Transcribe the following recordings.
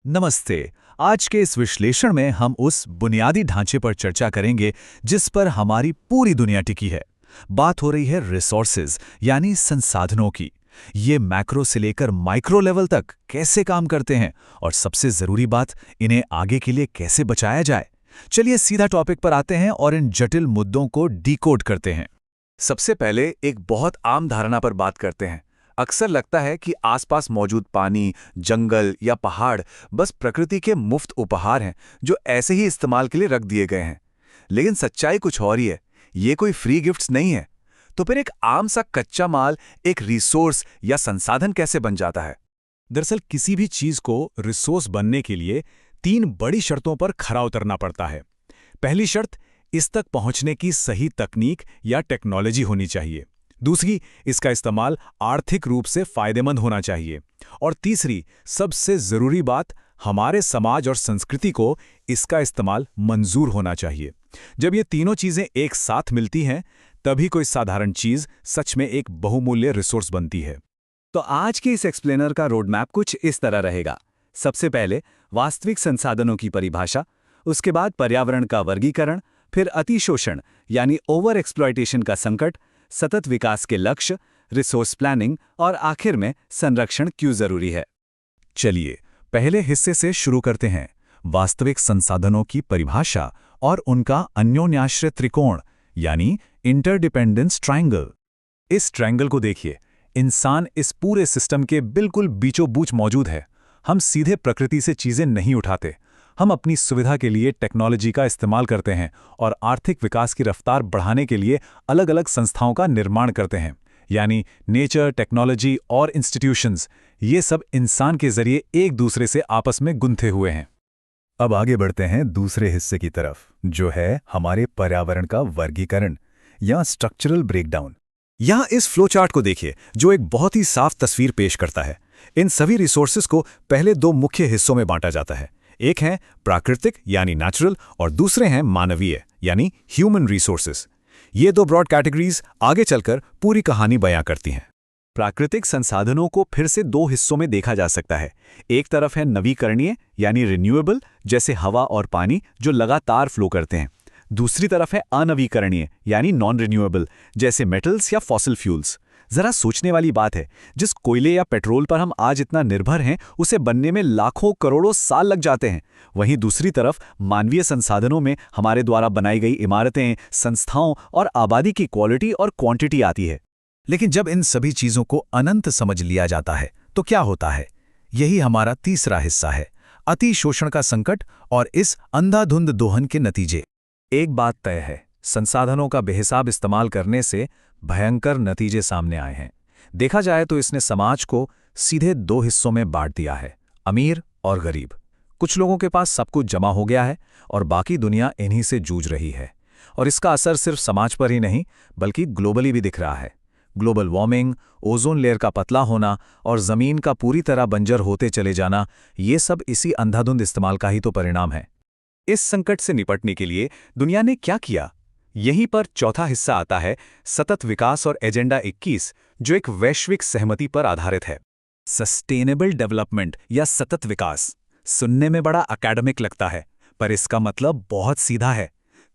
नमस्ते। आज के इस विश्लेषण में हम उस बुनियादी ढांचे पर चर्चा करेंगे जिस पर हमारी पूरी दुनिया टिकी है। बात हो रही है रिसोर्सेज यानी संसाधनों की। ये मैक्रो से लेकर माइक्रो लेवल तक कैसे काम करते हैं और सबसे जरूरी बात, इन्हें आगे के लिए कैसे बचाया जाए। चलिए सीधा टॉपिक पर आते हैं और इन जटिल मुद्दों को डिकोड करते हैं। सबसे पहले एक बहुत आम धारणा पर बात करते हैं। अक्सर लगता है कि आसपास मौजूद पानी, जंगल या पहाड़ बस प्रकृति के मुफ्त उपहार हैं जो ऐसे ही इस्तेमाल के लिए रख दिए गए हैं। लेकिन सच्चाई कुछ और ही है। ये कोई फ्री गिफ्ट्स नहीं है। तो फिर एक आम सा कच्चा माल एक रिसोर्स या संसाधन कैसे बन जाता है? दरअसल किसी भी चीज को रिसोर्स बनने के लिए 3 बड़ी शर्तों पर खरा उतरना पड़ता है। पहली शर्त, इस तक पहुंचने की सही तकनीक या टेक्नोलॉजी होनी चाहिए। दूसरी, इसका इस्तेमाल आर्थिक रूप से फायदेमंद होना चाहिए। और तीसरी, सबसे जरूरी बात, हमारे समाज और संस्कृति को इसका इस्तेमाल मंजूर होना चाहिए। जब ये तीनों चीजें एक साथ मिलती हैं, तभी कोई साधारण चीज सच में एक बहुमूल्य रिसोर्स बनती है। तो आज के इस एक्सप्लेनर का रोड मैप कुछ इस तरह रहेगा। सबसे पहले वास्तविक संसाधनों की परिभाषा, उसके बाद पर्यावरण का वर्गीकरण, फिर अतिशोषण यानी ओवर एक्सप्लॉयटेशन का संकट, सतत विकास के लक्ष्य, रिसोर्स प्लानिंग और आखिर में संरक्षण क्यों जरूरी है। चलिए पहले हिस्से से शुरू करते हैं, वास्तविक संसाधनों की परिभाषा और उनका अन्योन्याश्रय त्रिकोण यानी इंटरडिपेंडेंस ट्रायंगल। इस ट्रायंगल को देखिए, इंसान इस पूरे सिस्टम के बिल्कुल बीचों बीच मौजूद है। हम सीधे प्रकृति से चीजें नहीं उठाते, हम अपनी सुविधा के लिए टेक्नोलॉजी का इस्तेमाल करते हैं और आर्थिक विकास की रफ्तार बढ़ाने के लिए अलग अलग संस्थाओं का निर्माण करते हैं। यानी नेचर, टेक्नोलॉजी और इंस्टीट्यूशंस, ये सब इंसान के जरिए एक दूसरे से आपस में गुंथे हुए हैं। अब आगे बढ़ते हैं दूसरे हिस्से की तरफ, जो है हमारे पर्यावरण का वर्गीकरण या स्ट्रक्चरल ब्रेकडाउन। यहाँ इस फ्लो चार्ट को देखिए, जो एक बहुत ही साफ तस्वीर पेश करता है। इन सभी रिसोर्सेज को पहले 2 मुख्य हिस्सों में बांटा जाता है। एक है प्राकृतिक यानी नेचुरल और दूसरे हैं मानवीय यानी ह्यूमन रिसोर्सेज। ये 2 ब्रॉड कैटेगरीज आगे चलकर पूरी कहानी बयां करती हैं। प्राकृतिक संसाधनों को फिर से 2 हिस्सों में देखा जा सकता है। एक तरफ है नवीकरणीय यानी रिन्यूएबल, जैसे हवा और पानी जो लगातार फ्लो करते हैं। दूसरी तरफ है अनवीकरणीय यानी नॉन रिन्यूएबल, जैसे मेटल्स या फॉसिल फ्यूल्स। जरा सोचने वाली बात है, जिस कोयले या पेट्रोल पर हम आज इतना निर्भर हैं, उसे बनने में लाखों करोड़ों साल लग जाते हैं। वहीं दूसरी तरफ मानवीय संसाधनों में हमारे द्वारा बनाई गई इमारतें, संस्थाओं और आबादी की क्वालिटी और क्वांटिटी आती है। लेकिन जब इन सभी चीजों को अनंत समझ लिया जाता है तो क्या होता है? यही हमारा तीसरा हिस्सा है, अतिशोषण का संकट और इस अंधाधुंध दोहन के नतीजे। एक बात तय है, संसाधनों का बेहिसाब इस्तेमाल करने से भयंकर नतीजे सामने आए हैं। देखा जाए तो इसने समाज को सीधे 2 हिस्सों में बांट दिया है, अमीर और गरीब। कुछ लोगों के पास सब कुछ जमा हो गया है और बाकी दुनिया इन्हीं से जूझ रही है। और इसका असर सिर्फ समाज पर ही नहीं बल्कि ग्लोबली भी दिख रहा है। ग्लोबल वार्मिंग, ओजोन लेयर का पतला होना और जमीन का पूरी तरह बंजर होते चले जाना, ये सब इसी अंधाधुंध इस्तेमाल का ही तो परिणाम है। इस संकट से निपटने के लिए दुनिया ने क्या किया? यहीं पर चौथा हिस्सा आता है, सतत विकास और एजेंडा 21, जो एक वैश्विक सहमति पर आधारित है। सस्टेनेबल डेवलपमेंट या सतत विकास सुनने में बड़ा एकेडमिक लगता है, पर इसका मतलब बहुत सीधा है।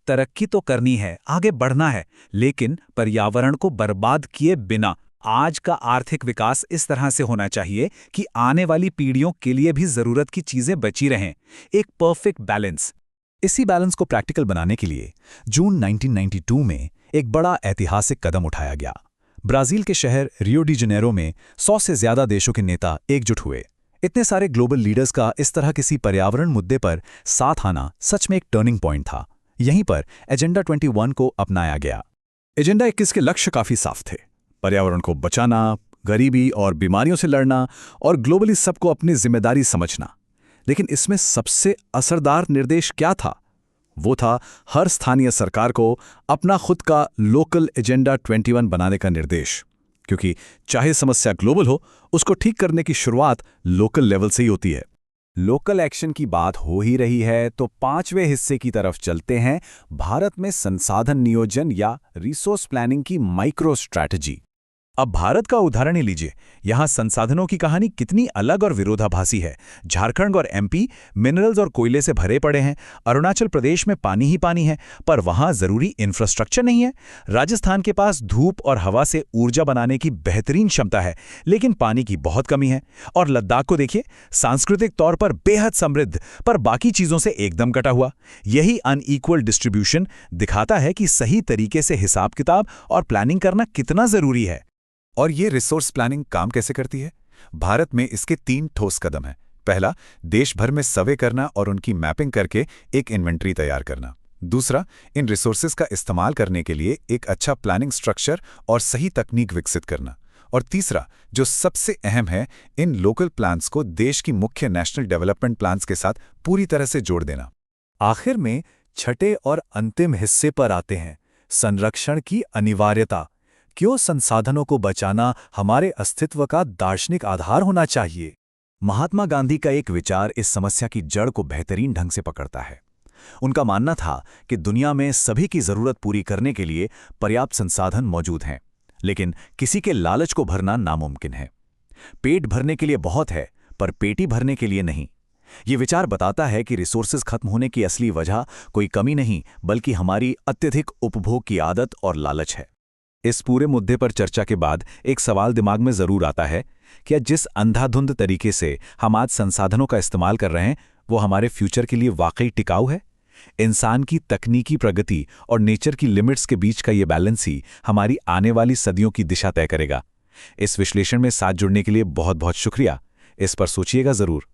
तरक्की तो करनी है, आगे बढ़ना है, लेकिन पर्यावरण को बर्बाद किए बिना। आज का आर्थिक विकास इस तरह से होना चाहिए कि आने वाली पीढ़ियों के लिए भी जरूरत की चीजें बची रहें। एक परफेक्ट बैलेंस। इसी बैलेंस को प्रैक्टिकल बनाने के लिए जून 1992 में एक बड़ा ऐतिहासिक कदम उठाया गया। ब्राजील के शहर रियो डी जनेरो में 100 से ज्यादा देशों के नेता एकजुट हुए। इतने सारे ग्लोबल लीडर्स का इस तरह किसी पर्यावरण मुद्दे पर साथ आना सच में एक टर्निंग पॉइंट था। यहीं पर एजेंडा 21 को अपनाया गया। एजेंडा 21 के लक्ष्य काफी साफ थे, पर्यावरण को बचाना, गरीबी और बीमारियों से लड़ना और ग्लोबली सबको अपनी जिम्मेदारी समझना। लेकिन इसमें सबसे असरदार निर्देश क्या था? वो था हर स्थानीय सरकार को अपना खुद का लोकल एजेंडा 21 बनाने का निर्देश। क्योंकि चाहे समस्या ग्लोबल हो, उसको ठीक करने की शुरुआत लोकल लेवल से ही होती है। लोकल एक्शन की बात हो ही रही है तो 5वें हिस्से की तरफ चलते हैं, भारत में संसाधन नियोजन या रिसोर्स प्लानिंग की माइक्रो स्ट्रैटेजी। अब भारत का उदाहरण ही लीजिए। यहाँ संसाधनों की कहानी कितनी अलग और विरोधाभासी है। झारखंड और एमपी मिनरल्स और कोयले से भरे पड़े हैं। अरुणाचल प्रदेश में पानी ही पानी है, पर वहाँ ज़रूरी इंफ्रास्ट्रक्चर नहीं है। राजस्थान के पास धूप और हवा से ऊर्जा बनाने की बेहतरीन क्षमता है, लेकिन पानी की बहुत कमी है। और लद्दाख को देखिए, सांस्कृतिक तौर पर बेहद समृद्ध, पर बाकी चीज़ों से एकदम कटा हुआ। यही अनइक्वल डिस्ट्रीब्यूशन दिखाता है कि सही तरीके से हिसाब किताब और प्लानिंग करना कितना ज़रूरी है। और ये रिसोर्स प्लानिंग काम कैसे करती है? भारत में इसके 3 ठोस कदम हैं। पहला, देश भर में सर्वे करना और उनकी मैपिंग करके एक इन्वेंट्री तैयार करना। दूसरा, इन रिसोर्सेज का इस्तेमाल करने के लिए एक अच्छा प्लानिंग स्ट्रक्चर और सही तकनीक विकसित करना। और तीसरा, जो सबसे अहम है, इन लोकल प्लान्स को देश की मुख्य नेशनल डेवलपमेंट प्लान्स के साथ पूरी तरह से जोड़ देना। आखिर में छठे और अंतिम हिस्से पर आते हैं, संरक्षण की अनिवार्यता। क्यों संसाधनों को बचाना हमारे अस्तित्व का दार्शनिक आधार होना चाहिए? महात्मा गांधी का एक विचार इस समस्या की जड़ को बेहतरीन ढंग से पकड़ता है। उनका मानना था कि दुनिया में सभी की जरूरत पूरी करने के लिए पर्याप्त संसाधन मौजूद हैं, लेकिन किसी के लालच को भरना नामुमकिन है। पेट भरने के लिए बहुत है, पर पेटी भरने के लिए नहीं। ये विचार बताता है कि रिसोर्सेज खत्म होने की असली वजह कोई कमी नहीं, बल्कि हमारी अत्यधिक उपभोग की आदत और लालच है। इस पूरे मुद्दे पर चर्चा के बाद एक सवाल दिमाग में जरूर आता है, क्या जिस अंधाधुंध तरीके से हम आज संसाधनों का इस्तेमाल कर रहे हैं, वो हमारे फ्यूचर के लिए वाकई टिकाऊ है? इंसान की तकनीकी प्रगति और नेचर की लिमिट्स के बीच का ये बैलेंस ही हमारी आने वाली सदियों की दिशा तय करेगा। इस विश्लेषण में साथ जुड़ने के लिए बहुत बहुत शुक्रिया। इस पर सोचिएगा जरूर।